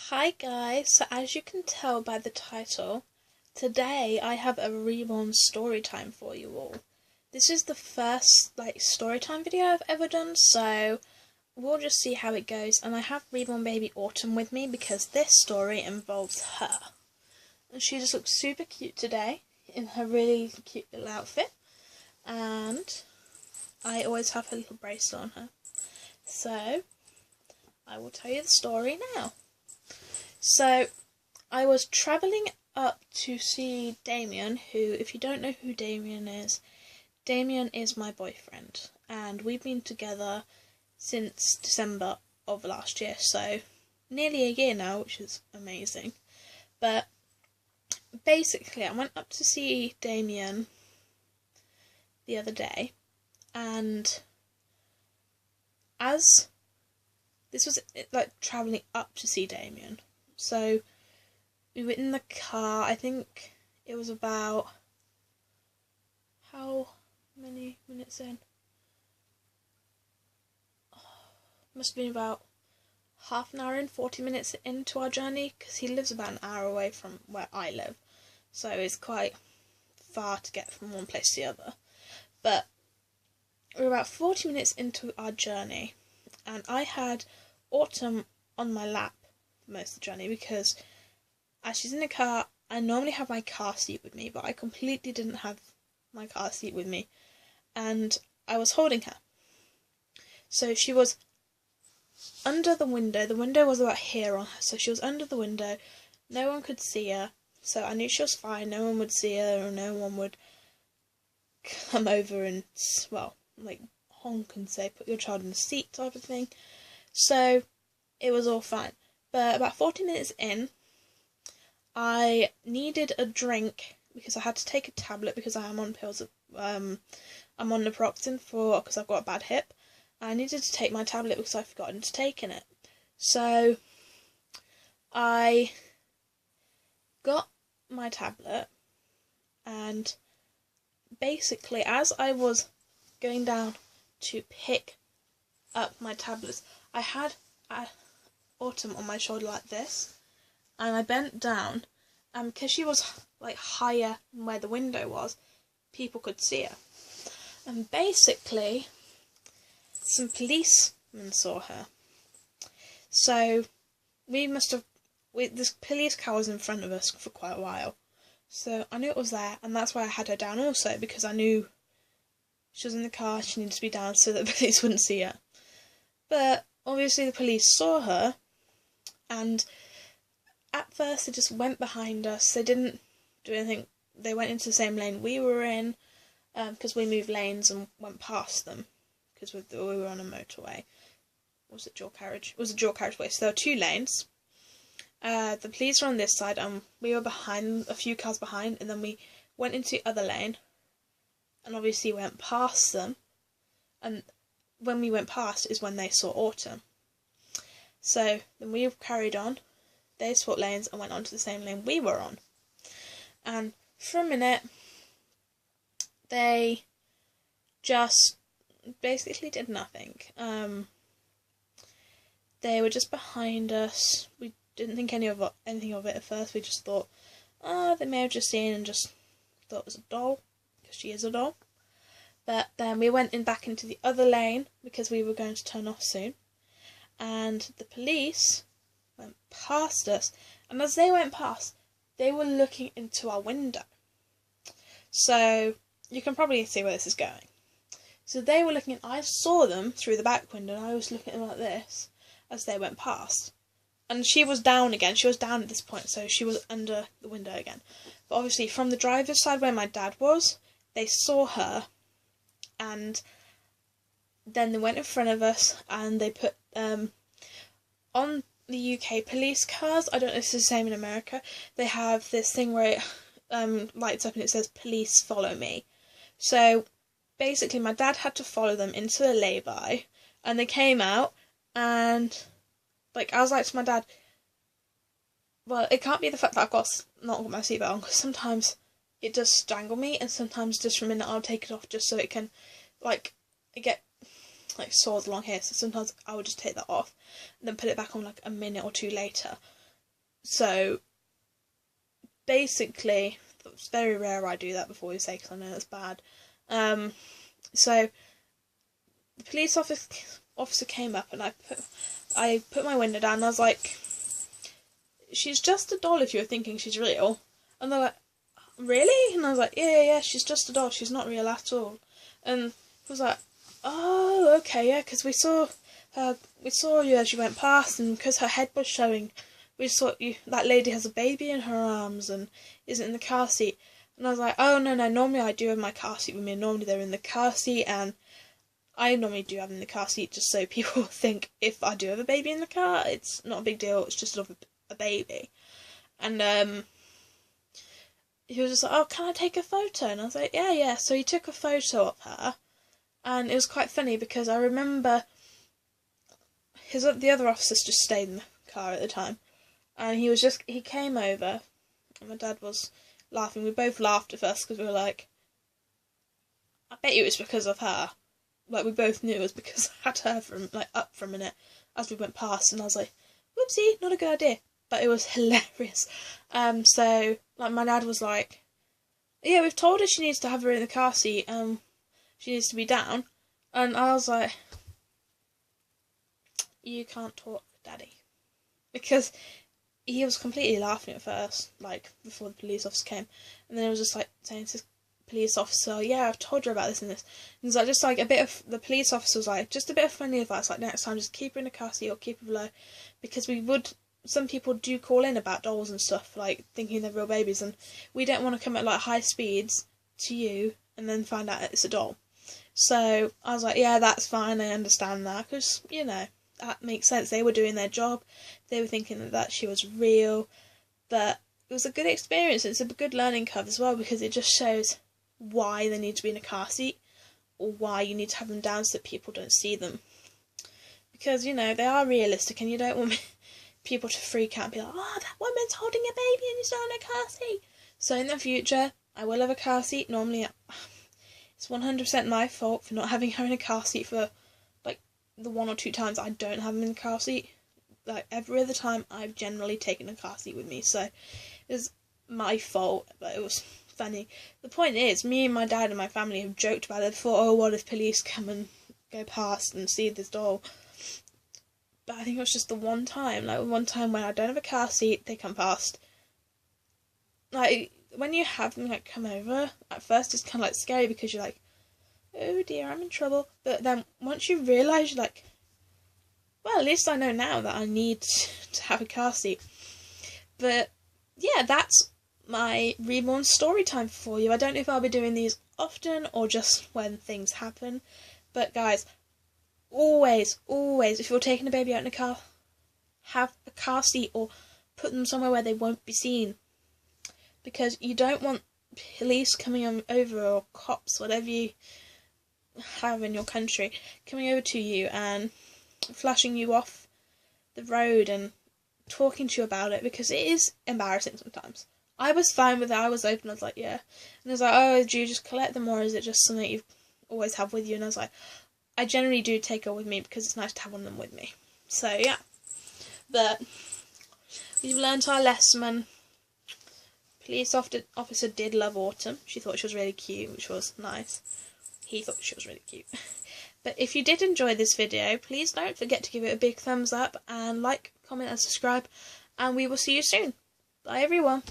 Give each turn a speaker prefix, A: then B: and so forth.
A: Hi guys, so as you can tell by the title, today I have a Reborn story time for you all. This is the first story time video I've ever done, so we'll just see how it goes. And I have Reborn baby Autumn with me because this story involves her. And she just looks super cute today in her really cute little outfit. And I always have her little bracelet on her. So I will tell you the story now. So, I was travelling up to see Damien, who, if you don't know who Damien is my boyfriend. And we've been together since December of last year, so nearly a year now, which is amazing. But basically, I went up to see Damien the other day, and as this was travelling up to see Damien. So, we were in the car. I think it was about, how many minutes in? Must have been about half an hour in, 40 minutes into our journey, because he lives about an hour away from where I live. So it's quite far to get from one place to the other. But we're about 40 minutes into our journey, and I had Autumn on my lap most of the journey because as she's in the car, I normally have my car seat with me, but I completely didn't have my car seat with me, and I was holding her. So she was under the window was about here on her, so she was under the window, no one could see her, so I knew she was fine, no one would see her, or no one would come over and, honk and say, put your child in the seat type of thing. So it was all fine. But about 40 minutes in, I needed a drink because I had to take a tablet because I am on pills. I'm on naproxen because I've got a bad hip. I needed to take my tablet because I'd forgotten to take it. So I got my tablet, and basically as I was going down to pick up my tablets, I had Autumn on my shoulder like this, and I bent down, and because she was higher than where the window was, people could see her. And basically some policemen saw her. So this police car was in front of us for quite a while. So I knew it was there, and that's why I had her down also, because I knew she was in the car, she needed to be down so that the police wouldn't see her. But obviously the police saw her, and at first they just went behind us. They didn't do anything. They went into the same lane we were in, because we moved lanes and went past them, because we were on a motorway. Was it dual carriage? It was a dual carriageway, so there were two lanes. The police were on this side, and we were behind, a few cars behind, and then we went into the other lane, and obviously went past them, and when we went past is when they saw Autumn. So then we carried on, they swapped lanes and went on to the same lane we were on. And for a minute, they just basically did nothing. They were just behind us. We didn't think anything of it at first. We just thought, they may have just seen and just thought it was a doll, because she is a doll. But then we went back into the other lane because we were going to turn off soon. And the police went past us. And as they went past, they were looking into our window. So you can probably see where this is going. So they were looking, I saw them through the back window, and I was looking at them like this as they went past. And she was down again. She was down at this point, so she was under the window again. But obviously from the driver's side where my dad was, they saw her. And then they went in front of us, and they put, on the UK police cars, I don't know if it's the same in America, they have this thing where it lights up and it says, "Police follow me." So basically my dad had to follow them into a lay-by, and they came out, and I was like to my dad, well, it can't be the fact that I've not got my seatbelt on, because sometimes it does strangle me, and sometimes just for a minute I'll take it off just so it can, get sores along here, so sometimes I would just take that off and then put it back on a minute or two later. So basically, it's very rare I do that before we say, because I know that's bad. So the police officer came up, and I put my window down, and I was like, she's just a doll if you're thinking she's real. And they're like, really? And I was like, yeah, she's just a doll, she's not real at all. And I was like, oh, okay, yeah, because we saw you as you went past, and because her head was showing, we saw that lady has a baby in her arms and isn't in the car seat. And I was like, oh, no, normally I do have my car seat with me, and normally they're in the car seat, and I normally do have them in the car seat just so people think if I do have a baby in the car, it's not a big deal, it's just a baby. And he was just like, oh, can I take a photo? And I was like, yeah. So he took a photo of her, and it was quite funny because I remember the other officers just stayed in the car at the time, and he came over, and my dad was laughing. We both laughed at first because we were like, I bet you it's because of her. Like, we both knew it was because I had her up for a minute as we went past, and I was like, whoopsie, not a good idea. But it was hilarious. So like, my dad was like, yeah, we've told her she needs to have her in the car seat, she needs to be down. And I was like, you can't talk, Daddy. Because he was completely laughing at first, like, before the police officer came. And then it was just like saying to the police officer, yeah, I've told her about this and this. And it's like, just like a bit of, the police officer was like, just a bit of friendly advice, like, next time just keep her in a car seat or keep her below. Because some people do call in about dolls and stuff, like, thinking they're real babies, and we don't want to come at, like, high speeds to you and then find out it's a doll. So I was like, yeah, that's fine, I understand that, because, you know, that makes sense. They were doing their job, they were thinking that she was real, but it was a good experience. It's a good learning curve as well, because it just shows why they need to be in a car seat, or why you need to have them down so that people don't see them. Because, you know, they are realistic, and you don't want people to freak out and be like, oh, that woman's holding a baby and he's not in a car seat. So in the future, I will have a car seat. Normally, it's 100% my fault for not having her in a car seat for, like, the 1 or 2 times I don't have him in the car seat. Like, every other time, I've generally taken a car seat with me. So it was my fault, but it was funny. The point is, me and my dad and my family have joked about it before. Oh, what if police come and go past and see this doll? But I think it was just the one time when I don't have a car seat, they come past. Like, when you have them, like, come over, at first it's kind of, like, scary because you're like, oh dear, I'm in trouble. But then once you realise, you're like, well, at least I know now that I need to have a car seat. But, yeah, that's my Reborn story time for you. I don't know if I'll be doing these often or just when things happen. But, guys, always, if you're taking a baby out in a car, have a car seat or put them somewhere where they won't be seen. Because you don't want police coming over, or cops, whatever you have in your country, coming over to you and flashing you off the road and talking to you about it, because it is embarrassing sometimes. I was fine with it, I was open, I was like, yeah. And I was like, oh, do you just collect them, or is it just something you always have with you? And I was like, I generally do take her with me because it's nice to have one of them with me. So, yeah. But we've learnt our lesson, and police officer did love Autumn. She thought she was really cute, which was nice. He thought she was really cute. But if you did enjoy this video, please don't forget to give it a big thumbs up and like, comment and subscribe. And we will see you soon. Bye everyone.